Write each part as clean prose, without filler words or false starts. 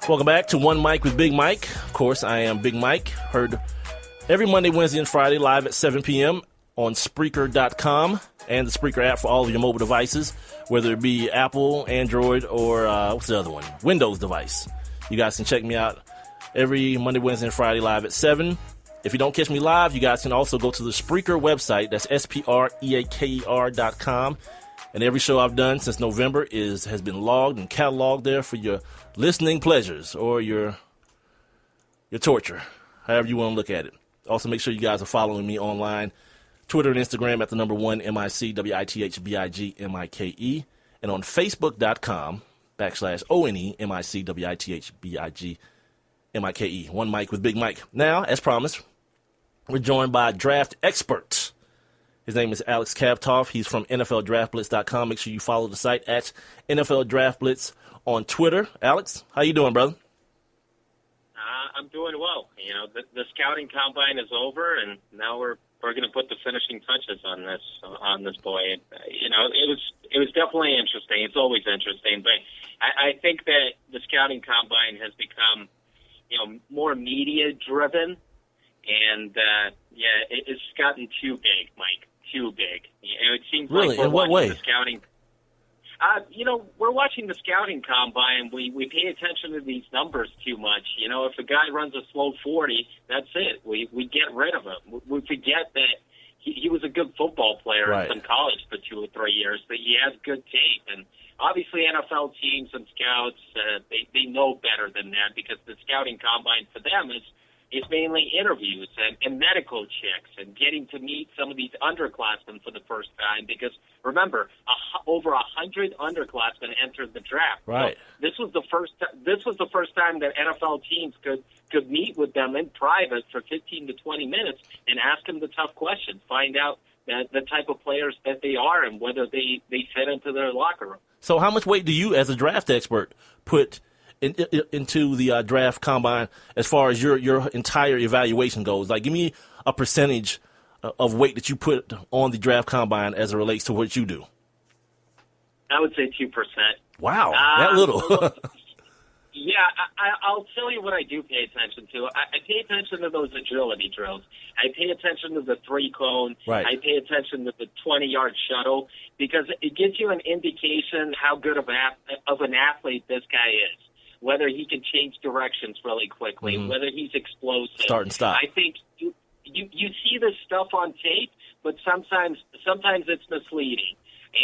Welcome back to One Mic with Big Mike. Of course, I am Big Mike. Heard every Monday, Wednesday, and Friday live at 7 p.m. on Spreaker.com and the Spreaker app for all of your mobile devices, whether it be Apple, Android, or what's the other one? Windows device. You guys can check me out every Monday, Wednesday, and Friday live at 7. If you don't catch me live, you guys can also go to the Spreaker website. That's SPREAKER.com. And every show I've done since November has been logged and cataloged there for your listening pleasures or your torture, however you want to look at it. Also, make sure you guys are following me online, Twitter and Instagram at the number 1 MICWITHBIGMIKE, and on Facebook.com/ONEMICWITHBIGMIKE. One Mic with Big Mike. Now, as promised, we're joined by a draft expert. His name is Alex Khvatov. He's from NFLDraftBlitz.com. Make sure you follow the site at NFLDraftBlitz on Twitter. Alex, how you doing, brother? I'm doing well. You know, the scouting combine is over, and now we're going to put the finishing touches on this boy. You know, it was definitely interesting. It's always interesting, but I think that the scouting combine has become, you know, more media driven, and it's gotten too big, Mike. Too big. You know, it seems really? like we're in what watching way? The scouting. You know, we're watching the scouting combine. We pay attention to these numbers too much. You know, if a guy runs a slow 40, that's it. We get rid of him. We forget that he was a good football player in college for 2 or 3 years, that he has good tape. And obviously NFL teams and scouts, they know better than that, because the scouting combine for them is mainly interviews and medical checks and getting to meet some of these underclassmen for the first time. Because remember, over 100 underclassmen entered the draft. Right. So this was the first time that NFL teams could meet with them in private for 15 to 20 minutes and ask them the tough questions, find out the type of players that they are and whether they fit into their locker room. So how much weight do you, as a draft expert, put into the draft combine as far as your entire evaluation goes? Like, give me a percentage of weight that you put on the draft combine as it relates to what you do. I would say 2%. Wow, that little. Yeah, I'll tell you what I do pay attention to. I pay attention to those agility drills. I pay attention to the 3-cone. Right. I pay attention to the 20-yard shuttle, because it gives you an indication how good of an athlete this guy is. Whether he can change directions really quickly, whether he's explosive. Start and stop. I think you see this stuff on tape, but sometimes it's misleading.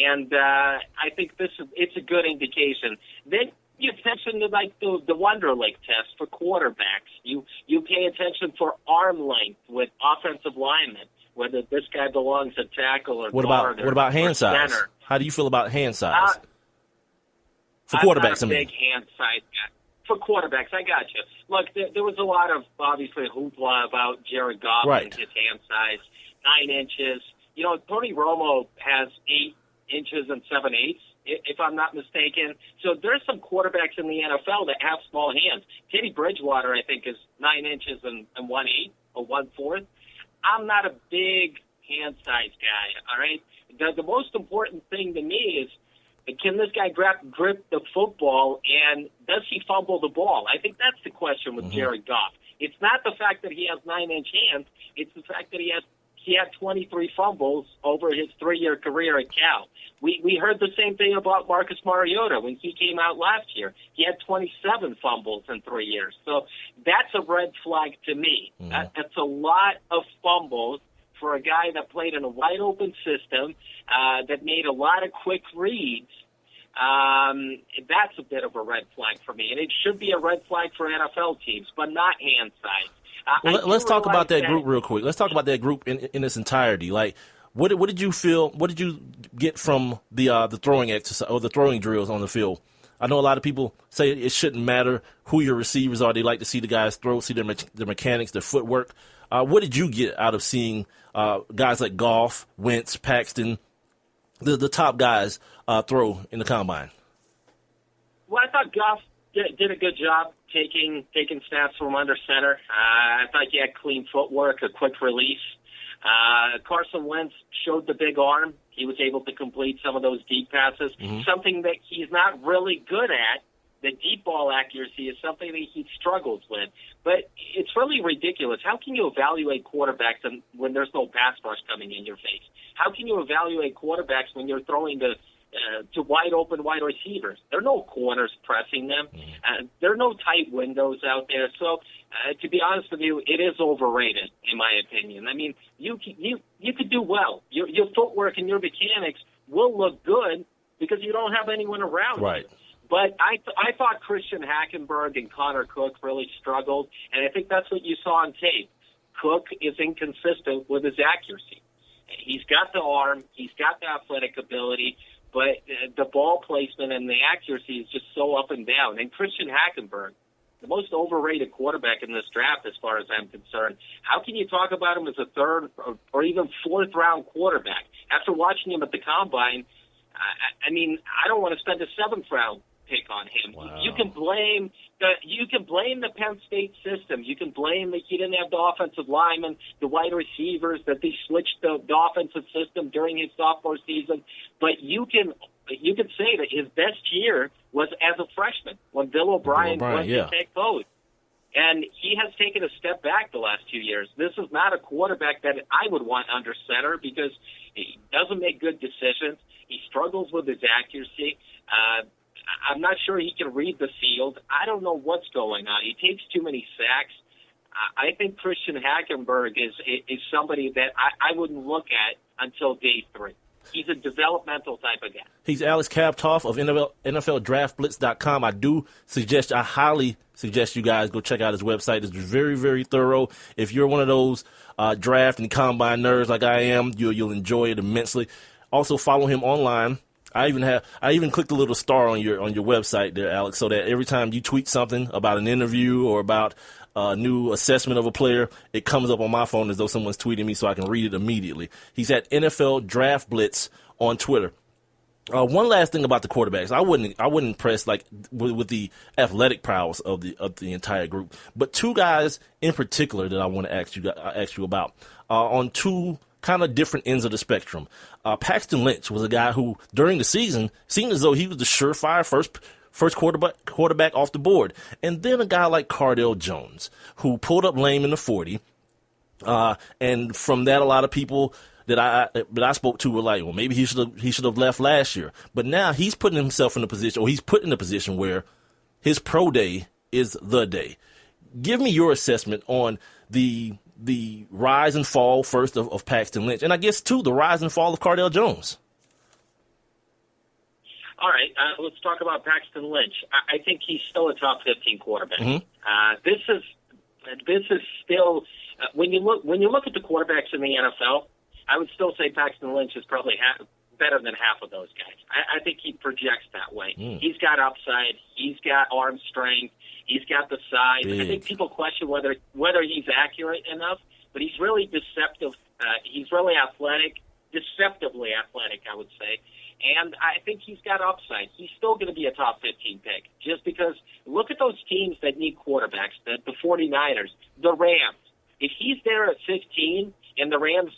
And I think it's a good indication. Then you pay attention to like the Wonderlic test for quarterbacks. You pay attention for arm length with offensive linemen, whether this guy belongs at tackle or guard. What about hand size? Center. How do you feel about hand size? For quarterbacks, I'm not a big hand size guy. For quarterbacks, I got you. Look, there was a lot of, obviously, hoopla about Jared Goff and his hand size, 9 inches. You know, Tony Romo has 8 inches and 7/8, if I'm not mistaken. So there's some quarterbacks in the NFL that have small hands. Teddy Bridgewater, I think, is 9 inches and 1/8 or 1/4. I'm not a big hand size guy, all right? The most important thing to me is, can this guy grip the football, and does he fumble the ball? I think that's the question with Jared Goff. It's not the fact that he has 9-inch hands. It's the fact that he had 23 fumbles over his 3-year career at Cal. We heard the same thing about Marcus Mariota when he came out last year. He had 27 fumbles in 3 years. So that's a red flag to me. That's a lot of fumbles for a guy that played in a wide-open system, that made a lot of quick reads. That's a bit of a red flag for me. And it should be a red flag for NFL teams, but not hand size. Well, let's talk about that group real quick. Let's talk about that group in its entirety. Like, what did you feel? What did you get from the throwing exercise or the throwing drills on the field? I know a lot of people say it shouldn't matter who your receivers are. They like to see the guys throw, see their mechanics, their footwork. What did you get out of seeing guys like Goff, Wentz, Paxton, the top guys throw in the combine? Well, I thought Goff did a good job taking snaps from under center. I thought he had clean footwork, a quick release. Carson Wentz showed the big arm. He was able to complete some of those deep passes, something that he's not really good at the deep ball accuracy is something that he struggles with. But it's really ridiculous. How can you evaluate quarterbacks when there's no pass rush coming in your face? How can you evaluate quarterbacks when you're throwing to wide open wide receivers? There are no corners pressing them. There are no tight windows out there. So, to be honest with you, it is overrated, in my opinion. I mean, you could do well. Your footwork and your mechanics will look good because you don't have anyone around right. you. But I thought Christian Hackenberg and Connor Cook really struggled, and I think that's what you saw on tape. Cook is inconsistent with his accuracy. He's got the arm, he's got the athletic ability, but the ball placement and the accuracy is just so up and down. And Christian Hackenberg, the most overrated quarterback in this draft as far as I'm concerned, how can you talk about him as a third or even fourth-round quarterback? After watching him at the Combine, I mean, I don't want to spend a seventh-round pick on him. Wow. You can blame the Penn State system. You can blame that he didn't have the offensive linemen, the wide receivers, that they switched the offensive system during his sophomore season. But you can say that his best year was as a freshman when Bill O'Brien went to take coach. And he has taken a step back the last 2 years. This is not a quarterback that I would want under center because he doesn't make good decisions. He struggles with his accuracy. I'm not sure he can read the field. I don't know what's going on. He takes too many sacks. I think Christian Hackenberg is somebody that I wouldn't look at until day 3. He's a developmental type of guy. He's Alex Khvatov of NFLDraftBlitz.com. I highly suggest you guys go check out his website. It's very, very thorough. If you're one of those draft and combine nerds like I am, you'll enjoy it immensely. Also, follow him online. I even clicked a little star on your website there, Alex, so that every time you tweet something about an interview or about a new assessment of a player, it comes up on my phone as though someone's tweeting me so I can read it immediately. He's at NFL Draft Blitz on Twitter. One last thing about the quarterbacks, I wouldn't impress like with the athletic prowess of the entire group, but two guys in particular that I want to ask you about on two kind of different ends of the spectrum. Paxton Lynch was a guy who during the season seemed as though he was the surefire first quarterback off the board, and then a guy like Cardale Jones who pulled up lame in the 40, and from that a lot of people that I spoke to were like, well, maybe he should have left last year. But now he's putting himself in a position, or he's put in a position where his pro day is the day. Give me your assessment on the rise and fall first of Paxton Lynch, and I guess too the rise and fall of Cardale Jones. All right, let's talk about Paxton Lynch. I think he's still a top 15 quarterback. Mm-hmm. This is still when you look at the quarterbacks in the NFL, I would still say Paxton Lynch is probably better than half of those guys. I think he projects that way. He's got upside. He's got arm strength. He's got the size. Big. I think people question whether he's accurate enough, but he's really deceptive. He's really athletic, deceptively athletic, I would say. And I think he's got upside. He's still going to be a top 15 pick just because look at those teams that need quarterbacks, the 49ers, the Rams. If he's there at 15 and the Rams,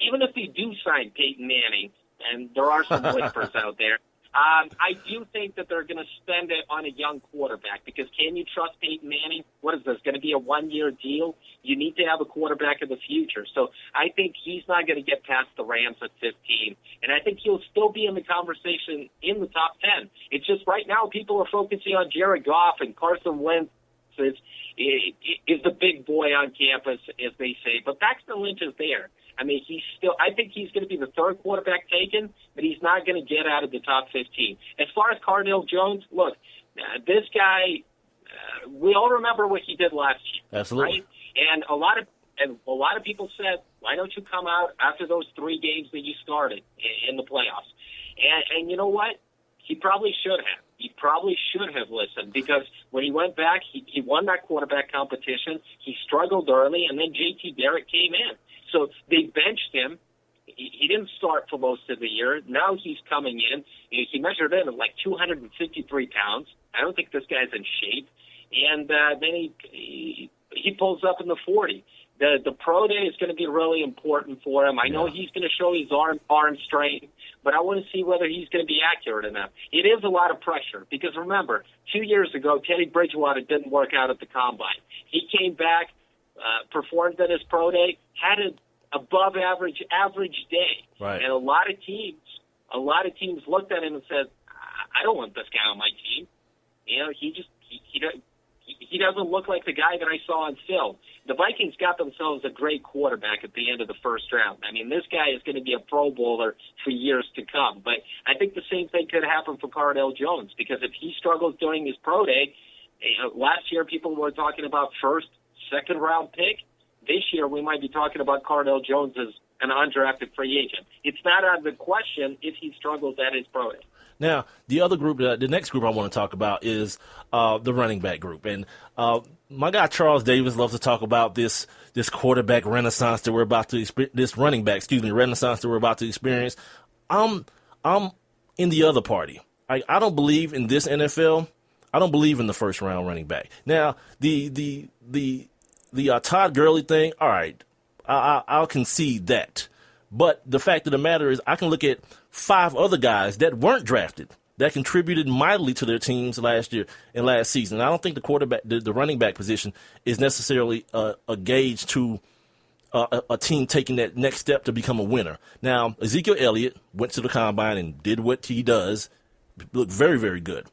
even if they do sign Peyton Manning, and there are some whispers out there, I do think that they're going to spend it on a young quarterback because can you trust Peyton Manning? What is this, going to be a one-year deal? You need to have a quarterback of the future. So I think he's not going to get past the Rams at 15, and I think he'll still be in the conversation in the top 10. It's just right now people are focusing on Jared Goff and Carson Wentz is the big boy on campus, as they say. But Paxton Lynch is there. I mean, I think he's going to be the third quarterback taken, but he's not going to get out of the top 15. As far as Cardale Jones, look, this guy, we all remember what he did last year. Absolutely. Right? And a lot of people said, why don't you come out after those 3 games that you started in the playoffs? And you know what? He probably should have. He probably should have listened because when he went back, he won that quarterback competition. He struggled early, and then J.T. Barrett came in. So they benched him. He didn't start for most of the year. Now he's coming in. He measured in at like 253 pounds. I don't think this guy's in shape. And then he pulls up in the 40. The pro day is going to be really important for him. I know he's going to show his arm strength, but I want to see whether he's going to be accurate enough. It is a lot of pressure because, remember, 2 years ago, Teddy Bridgewater didn't work out at the Combine. He came back, performed at his pro day, had an above-average day. Right. And a lot of teams looked at him and said, I don't want this guy on my team. You know, he doesn't look like the guy that I saw on film. The Vikings got themselves a great quarterback at the end of the first round. I mean, this guy is going to be a Pro Bowler for years to come. But I think the same thing could happen for Cardale Jones, because if he struggles during his pro day, last year people were talking about first, second-round pick. This year we might be talking about Cardale Jones as an undrafted free agent. It's not out of the question if he struggles at his pro day. Now, the other group, the next group I want to talk about is the running back group. And my guy Charles Davis loves to talk about this quarterback renaissance that we're about to experience, this running back, renaissance that we're about to experience. I'm in the other party. I don't believe in this NFL. I don't believe in the first round running back. Now, the Todd Gurley thing, all right, I'll concede that. But the fact of the matter is, I can look at 5 other guys that weren't drafted that contributed mightily to their teams last year and last season. I don't think the running back position is necessarily a gauge to a team taking that next step to become a winner. Now, Ezekiel Elliott went to the Combine and did what he does, looked very, very good.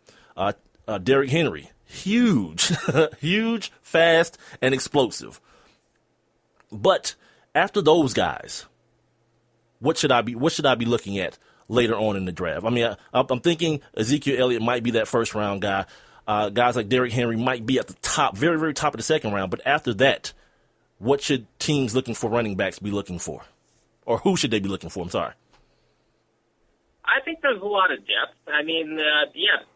Derrick Henry, huge, huge, fast, and explosive. But after those guys, what should I be looking at later on in the draft? I mean, I'm thinking Ezekiel Elliott might be that first round guy. Guys like Derrick Henry might be at the top, very, very top of the second round. But after that, what should teams looking for running backs be looking for? Or who should they be looking for? I'm sorry. I think there's a lot of depth. I mean,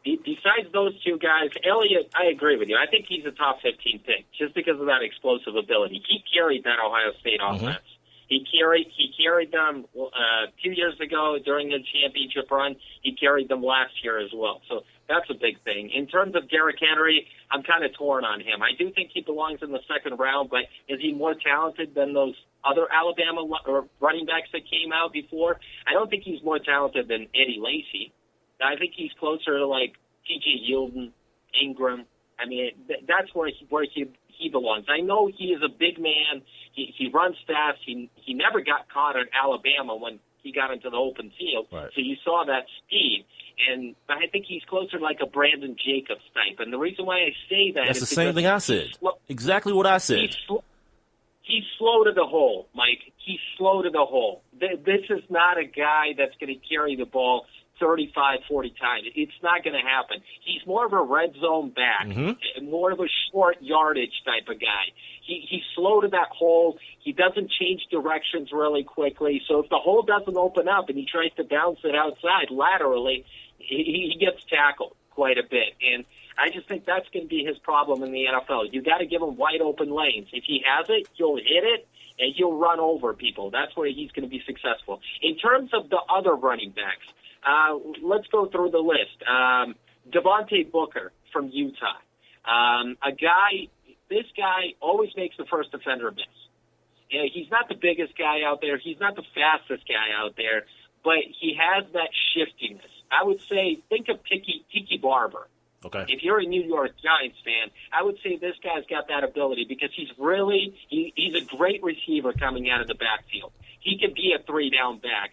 besides those two guys, Elliott, I agree with you. I think he's a top 15 pick just because of that explosive ability. He carried that Ohio State offense. He carried them 2 years ago during the championship run. He carried them last year as well. So that's a big thing. In terms of Derrick Henry, I'm kind of torn on him. I do think he belongs in the second round, but is he more talented than those other Alabama running backs that came out before? I don't think he's more talented than Eddie Lacy. I think he's closer to like T.J. Yeldon, Ingram. I mean, that's where he belongs. I know he is a big man. He runs fast. He never got caught at Alabama when he got into the open field. Right. So you saw that speed. And I think he's closer to like a Brandon Jacobs type. And the reason why I say that That's is the same thing I said. Exactly what I said. He's slow to the hole, Mike. He's slow to the hole. This is not a guy that's going to carry the ball 35, 40 times. It's not going to happen. He's more of a red zone back, more of a short yardage type of guy. He's slow to that hole. He doesn't change directions really quickly. So if the hole doesn't open up and he tries to bounce it outside laterally, he gets tackled quite a bit. And I just think that's going to be his problem in the NFL. You got to give him wide open lanes. If he has it, he'll hit it and he'll run over people. That's where he's going to be successful. In terms of the other running backs, let's go through the list. Devontae Booker from Utah. This guy always makes the first defender miss. You know, he's not the biggest guy out there. He's not the fastest guy out there, but he has that shiftiness. I would say, think of Tiki Barber. Okay. If you're a New York Giants fan, I would say this guy's got that ability because he's a great receiver coming out of the backfield. He can be a 3-down back.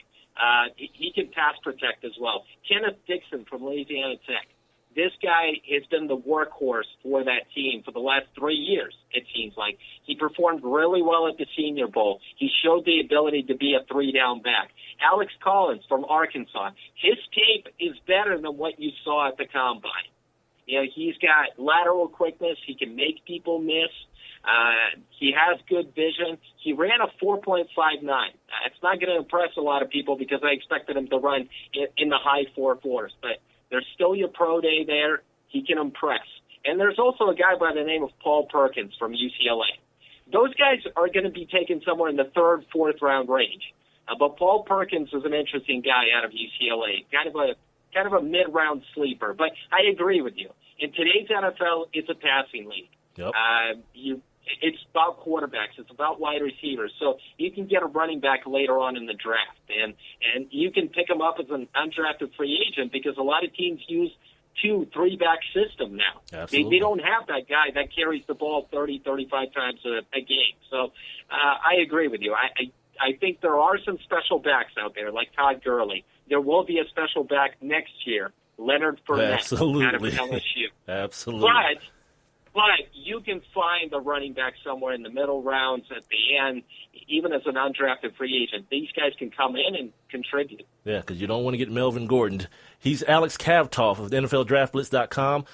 He can pass protect as well. Kenneth Dixon from Louisiana Tech. This guy has been the workhorse for that team for the last 3 years, it seems like. He performed really well at the Senior Bowl. He showed the ability to be a 3-down back. Alex Collins from Arkansas. His tape is better than what you saw at the Combine. You know, he's got lateral quickness. He can make people miss. He has good vision. He ran a 4.59. It's not going to impress a lot of people because I expected him to run in the high 4.4s, but there's still your pro day there. He can impress. And there's also a guy by the name of Paul Perkins from UCLA. Those guys are going to be taken somewhere in the 3rd, 4th round range. But Paul Perkins is an interesting guy out of UCLA, kind of a mid-round sleeper. But I agree with you. In today's NFL, it's a passing league. Yep. It's about quarterbacks. It's about wide receivers. So you can get a running back later on in the draft, and you can pick him up as an undrafted free agent because a lot of teams use 2-3 back system now. Absolutely. They don't have that guy that carries the ball 30, 35 times a game. So I agree with you. I think there are some special backs out there, like Todd Gurley. There will be a special back next year, Leonard Fournette, Absolutely. out of LSU. Absolutely. But you can find the running back somewhere in the middle rounds at the end, even as an undrafted free agent. These guys can come in and contribute. Yeah, because you don't want to get Melvin Gordon. He's Alex Khvatov of NFLDraftBlitz.com.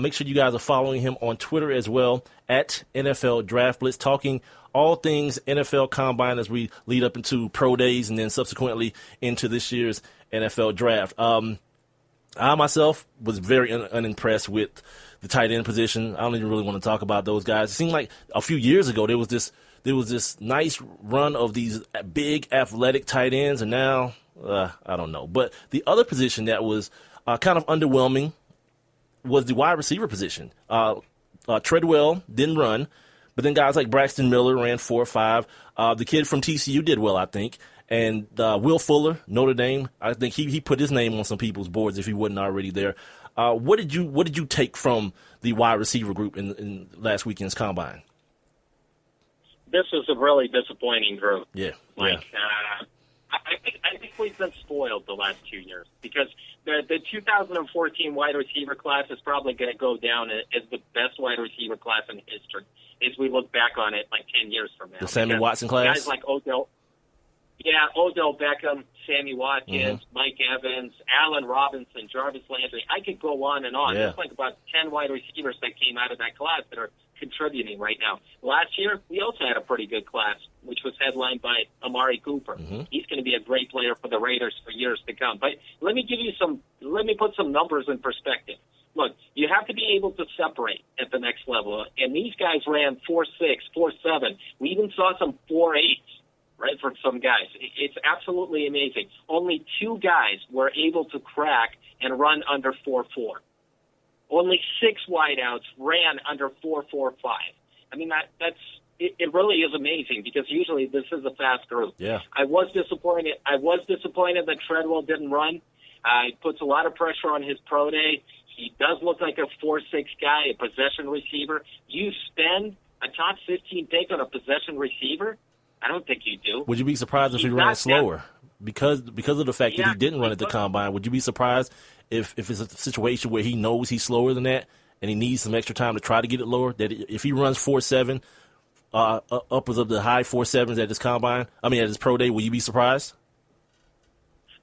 Make sure you guys are following him on Twitter as well, at NFL Draft Blitz, talking all things NFL Combine as we lead up into pro days and then subsequently into this year's NFL Draft. I myself was very unimpressed with the tight end position. I don't even really want to talk about those guys. It seemed like a few years ago there was this nice run of these big athletic tight ends, and now I don't know. But the other position that was kind of underwhelming was the wide receiver position. Treadwell didn't run, but then guys like Braxton Miller ran 4.5. The kid from TCU did well, I think. And Will Fuller, Notre Dame, I think he put his name on some people's boards if he wasn't already there. What did you take from the wide receiver group in last weekend's combine? This was a really disappointing group. Yeah. I think we've been spoiled the last 2 years because the 2014 wide receiver class is probably going to go down as the best wide receiver class in history as we look back on it like 10 years from now. The Sammy Watson class? Guys like Odell Beckham, Sammy Watkins, Mike Evans, Allen Robinson, Jarvis Landry. I could go on and on. Yeah. There's like about 10 wide receivers that came out of that class that are contributing right now. Last year, we also had a pretty good class, which was headlined by Amari Cooper. Mm-hmm. He's going to be a great player for the Raiders for years to come. But let me put some numbers in perspective. Look, you have to be able to separate at the next level. And these guys ran 4.6, 4.7. We even saw some 4.8s. Right, for some guys. It's absolutely amazing. Only 2 guys were able to crack and run under 4.4. Only 6 wideouts ran under 4.45. I mean, it really is amazing because usually this is a fast group. Yeah. I was disappointed that Treadwell didn't run. It puts a lot of pressure on his pro day. He does look like a 4.6 guy, a possession receiver. You spend a top 15 pick on a possession receiver? I don't think you do. Would you be surprised if he ran slower? Because of the fact that he didn't run at the combine, would you be surprised if it's a situation where he knows he's slower than that and he needs some extra time to try to get it lower, that if he runs 4.7, upwards of the high 4.7s at his combine, at his pro day, will you be surprised?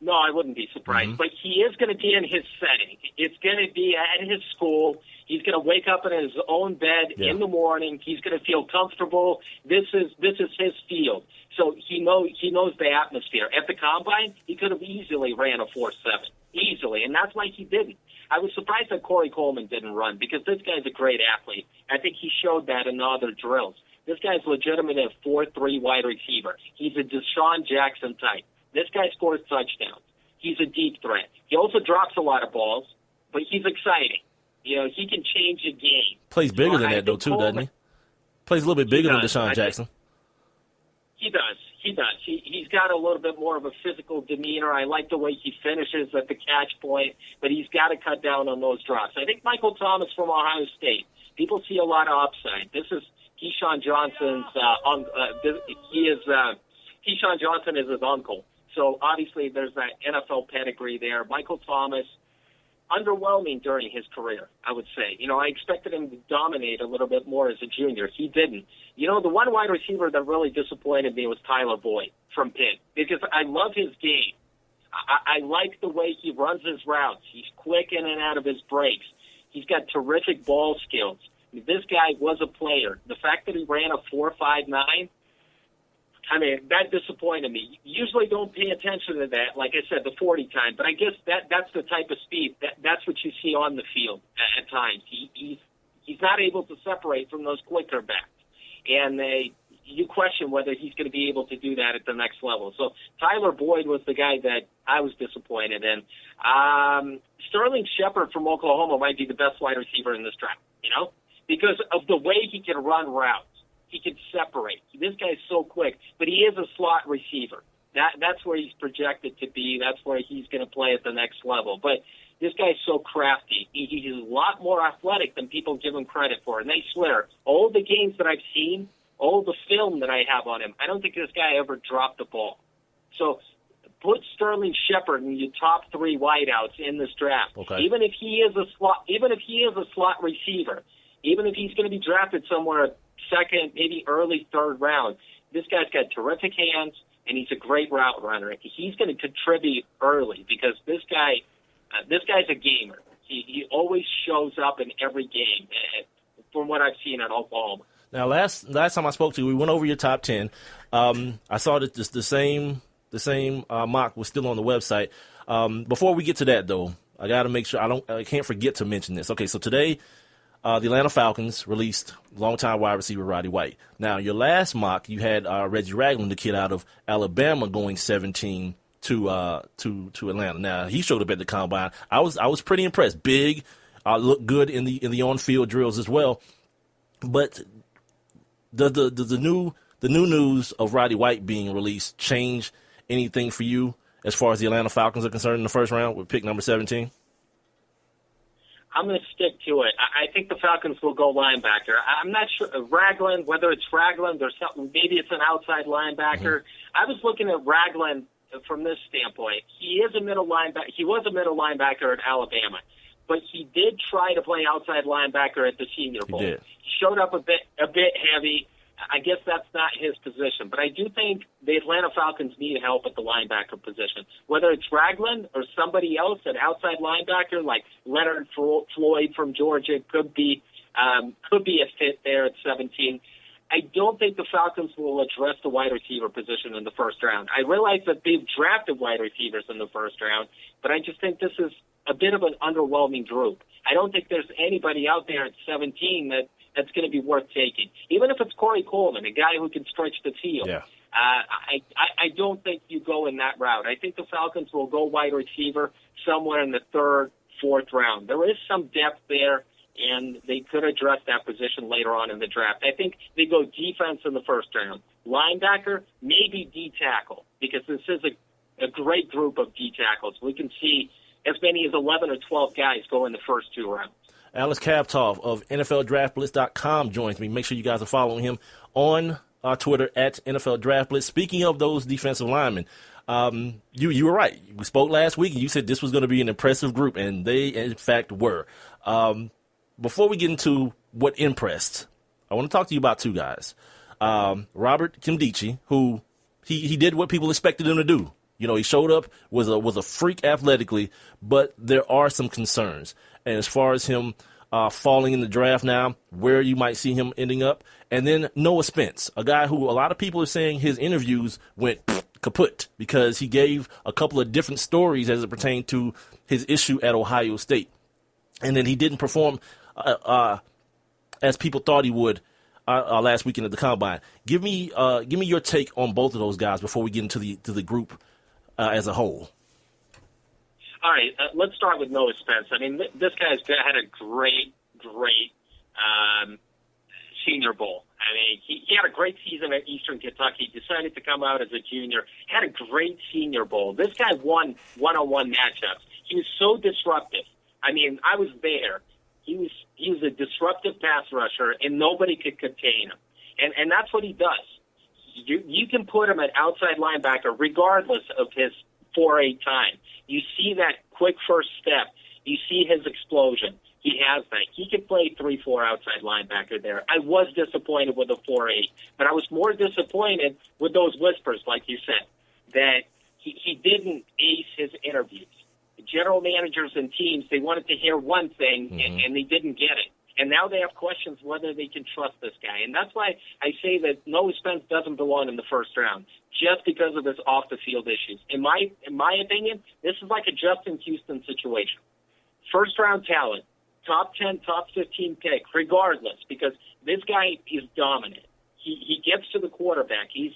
No, I wouldn't be surprised. Mm-hmm. But he is going to be in his setting. It's going to be at his school. He's going to wake up in his own bed in the morning. He's going to feel comfortable. This is his field. So he knows the atmosphere. At the combine, he could have easily ran a 4.7, easily, and that's why he didn't. I was surprised that Corey Coleman didn't run because this guy's a great athlete. I think he showed that in the other drills. This guy's legitimate at 4.3 wide receiver. He's a Deshaun Jackson type. This guy scores touchdowns. He's a deep threat. He also drops a lot of balls, but he's exciting. You know, he can change a game. Plays bigger than that, though, too, doesn't he? Plays a little bit bigger than Deshaun Jackson. He does. He's got a little bit more of a physical demeanor. I like the way he finishes at the catch point, but he's got to cut down on those drops. I think Michael Thomas from Ohio State, people see a lot of upside. This is Keyshawn Johnson's Keyshawn Johnson is his uncle. So obviously there's that NFL pedigree there. Michael Thomas, underwhelming during his career, I would say. You know, I expected him to dominate a little bit more as a junior. He didn't. You know, the one wide receiver that really disappointed me was Tyler Boyd from Pitt because I love his game. I like the way he runs his routes. He's quick in and out of his breaks. He's got terrific ball skills. This guy was a player. The fact that he ran a 4.59, I mean, that disappointed me. Usually don't pay attention to that, like I said, the 40 time, but I guess that's the type of speed. That's what you see on the field at times. He's not able to separate from those quicker backs. And you question whether he's going to be able to do that at the next level. So Tyler Boyd was the guy that I was disappointed in. Sterling Shepard from Oklahoma might be the best wide receiver in this draft, you know, because of the way he can run routes. He can separate. This guy's so quick, but he is a slot receiver. That's where he's projected to be. That's where he's going to play at the next level. But this guy's so crafty. He's a lot more athletic than people give him credit for. And I swear, all the games that I've seen, all the film that I have on him, I don't think this guy ever dropped the ball. So put Sterling Shepard in your top 3 wideouts in this draft. Okay. Even if he is a slot receiver, even if he's going to be drafted somewhere second, maybe early third round, this guy's got terrific hands, and he's a great route runner. He's going to contribute early because this guy's a gamer. He always shows up in every game, from what I've seen at Oklahoma. Now, last time I spoke to you, we went over your top 10. I saw that the same mock was still on the website. Before we get to that, though, I got to make sure I can't forget to mention this. Okay, so today, the Atlanta Falcons released longtime wide receiver Roddy White. Now, your last mock, you had Reggie Ragland, the kid out of Alabama, going 17 to Atlanta. Now, he showed up at the combine. I was pretty impressed. Big, looked good in the on-field drills as well. But the new news of Roddy White being released change anything for you as far as the Atlanta Falcons are concerned in the first round with pick number 17? I'm going to stick to it. I think the Falcons will go linebacker. I'm not sure Ragland, whether it's Ragland or something. Maybe it's an outside linebacker. Mm-hmm. I was looking at Ragland from this standpoint. He is a middle linebacker. He was a middle linebacker at Alabama, but he did try to play outside linebacker at the Senior Bowl. He showed up a bit heavy. I guess that's not his position, but I do think the Atlanta Falcons need help at the linebacker position. Whether it's Ragland or somebody else, an outside linebacker like Leonard Floyd from Georgia could be a fit there at 17. I don't think the Falcons will address the wide receiver position in the first round. I realize that they've drafted wide receivers in the first round, but I just think this is a bit of an underwhelming group. I don't think there's anybody out there at 17 that's going to be worth taking. Even if it's Corey Coleman, a guy who can stretch the field. Yeah. I don't think you go in that route. I think the Falcons will go wide receiver somewhere in the third, fourth round. There is some depth there, and they could address that position later on in the draft. I think they go defense in the first round. Linebacker, maybe D tackle, because this is a great group of D tackles. We can see as many as 11 or 12 guys go in the first 2 rounds. Alex Khvatov of NFLDraftBlitz.com joins me. Make sure you guys are following him on Twitter at NFL Draft Blitz. Speaking of those defensive linemen, you were right. We spoke last week, and you said this was going to be an impressive group, and they, in fact, were. Before we get into what impressed, I want to talk to you about 2 guys. Robert Nkemdiche, who he did what people expected him to do. You know, he showed up, was a freak athletically, but there are some concerns. And as far as him falling in the draft now, where you might see him ending up. And then Noah Spence, a guy who a lot of people are saying his interviews went kaput because he gave a couple of different stories as it pertained to his issue at Ohio State. And then he didn't perform as people thought he would last weekend at the Combine. Give me your take on both of those guys before we get into the group as a whole. All right, let's start with Noah Spence. I mean, this guy's had a great Senior Bowl. I mean, he had a great season at Eastern Kentucky, decided to come out as a junior, had a great Senior Bowl. This guy won one-on-one matchups. He was so disruptive. I mean, I was there. He was a disruptive pass rusher, and nobody could contain him. And that's what he does. You can put him at outside linebacker regardless of his 4.8 time. You see that quick first step. You see his explosion. He has that. He could play 3-4 outside linebacker there. I was disappointed with the 4.8, but I was more disappointed with those whispers, like you said, that he didn't ace his interviews. The general managers and teams, they wanted to hear one thing, and they didn't get it. And now they have questions whether they can trust this guy. And that's why I say that Noah Spence doesn't belong in the first round, just because of his off-the-field issues. In my opinion, this is like a Justin Houston situation. First-round talent, top 10, top 15 pick, regardless, because this guy is dominant. He gets to the quarterback. He's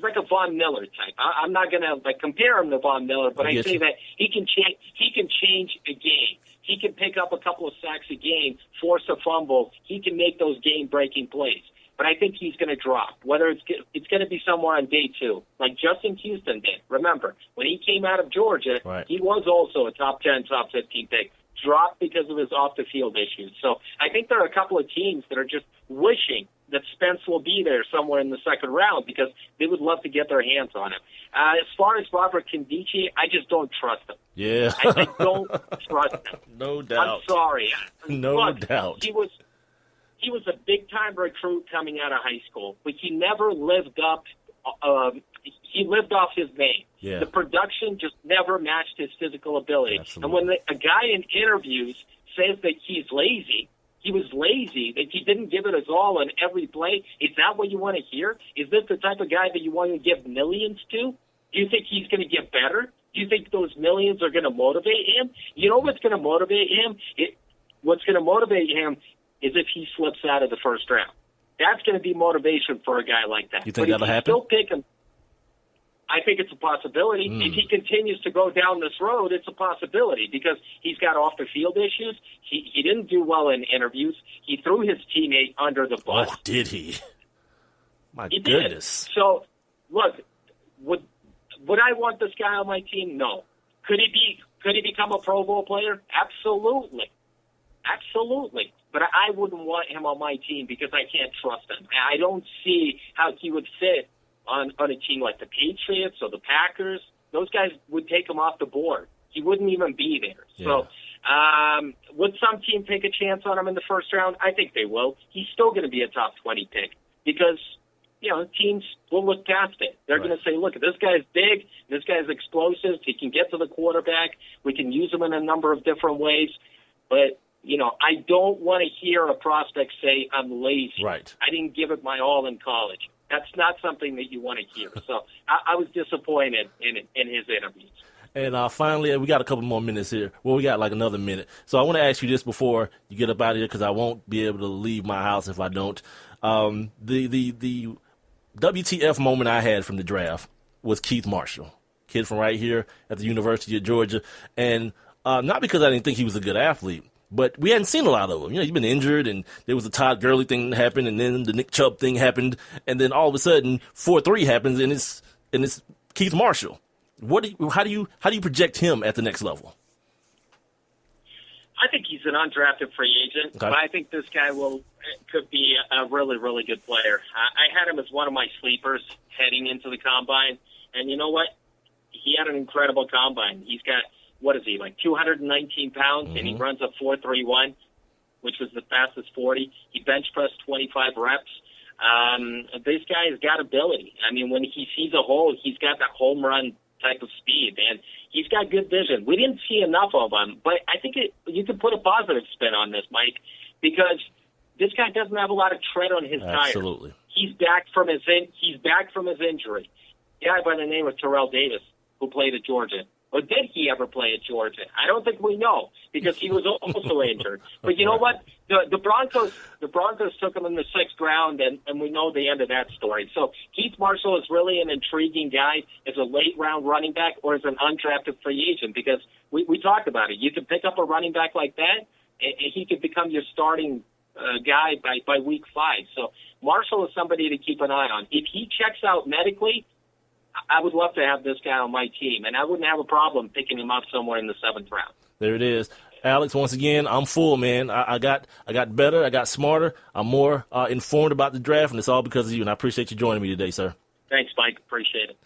like a Von Miller type. I'm not going to compare him to Von Miller, but I say that he can change a game. He can pick up a couple of sacks a game, force a fumble. He can make those game-breaking plays. but I think he's going to drop. Whether it's going to be somewhere on day 2, like Justin Houston did. Remember, when he came out of Georgia, he was also a top 10, top 15 pick. Dropped because of his off-the-field issues. So I think there are a couple of teams that are just wishing that Spence will be there somewhere in the second round because they would love to get their hands on him. As far as Robert Kondichi, I just don't trust him. Yeah. I don't trust him. No doubt. I'm sorry. No doubt. He was a big-time recruit coming out of high school, but he never lived up. He lived off his name. Yeah. The production just never matched his physical ability. Absolutely. And when a guy in interviews says that he's lazy, he was lazy, that he didn't give it his all on every play, is that what you want to hear? Is this the type of guy that you want to give millions to? Do you think he's going to get better? Do you think those millions are going to motivate him? You know what's going to motivate him? What's going to motivate him is if he slips out of the first round. That's going to be motivation for a guy like that. You think that'll happen? Still pick him. I think it's a possibility. If he continues to go down this road, it's a possibility because he's got off-the-field issues. He didn't do well in interviews. He threw his teammate under the bus. Oh, did he? My he goodness. Did. So, look, would I want this guy on my team? No. Could he become a Pro Bowl player? Absolutely. Absolutely. But I wouldn't want him on my team because I can't trust him. I don't see how he would fit on a team like the Patriots or the Packers. Those guys would take him off the board. He wouldn't even be there. Yeah. So would some team take a chance on him in the first round? I think they will. He's still going to be a top 20 pick because, teams will look past it. They're going to say, look, this guy's big, this guy's explosive, he can get to the quarterback, we can use him in a number of different ways. But, I don't want to hear a prospect say, I'm lazy. Right. I didn't give it my all in college. That's not something that you want to hear. So I was disappointed in his interviews. And finally, we got a couple more minutes here. Well, we got like another minute. So I want to ask you this before you get up out of here because I won't be able to leave my house if I don't. The WTF moment I had from the draft was Keith Marshall, kid from right here at the University of Georgia. And not because I didn't think he was a good athlete, but we hadn't seen a lot of him. He's been injured, and there was the Todd Gurley thing that happened, and then the Nick Chubb thing happened, and then all of a sudden 4-3 happens, and it's Keith Marshall. How do you project him at the next level? I think he's an undrafted free agent, but I think this guy could be a really, really good player. I had him as one of my sleepers heading into the combine, and you know what? He had an incredible combine. He's got, what is he, like 219 pounds, and he runs a 4.31, which was the fastest 40. He bench pressed 25 reps. This guy has got ability. I mean, when he sees a hole, he's got that home run type of speed, and he's got good vision. We didn't see enough of him, but I think you could put a positive spin on this, Mike, because this guy doesn't have a lot of tread on his tires. Absolutely. He's back from his injury. A guy by the name of Terrell Davis, who played at Georgia. Or did he ever play at Georgia? I don't think we know because he was also injured. But you know what? The Broncos took him in the 6th round, and we know the end of that story. So Keith Marshall is really an intriguing guy as a late-round running back or as an undrafted free agent because we talked about it. You could pick up a running back like that, and he could become your starting guy by week 5. So Marshall is somebody to keep an eye on. If he checks out medically, I would love to have this guy on my team, and I wouldn't have a problem picking him up somewhere in the 7th round. There it is. Alex, once again, I'm full, man. I got better. I got smarter. I'm more informed about the draft, and it's all because of you, and I appreciate you joining me today, sir. Thanks, Mike. Appreciate it.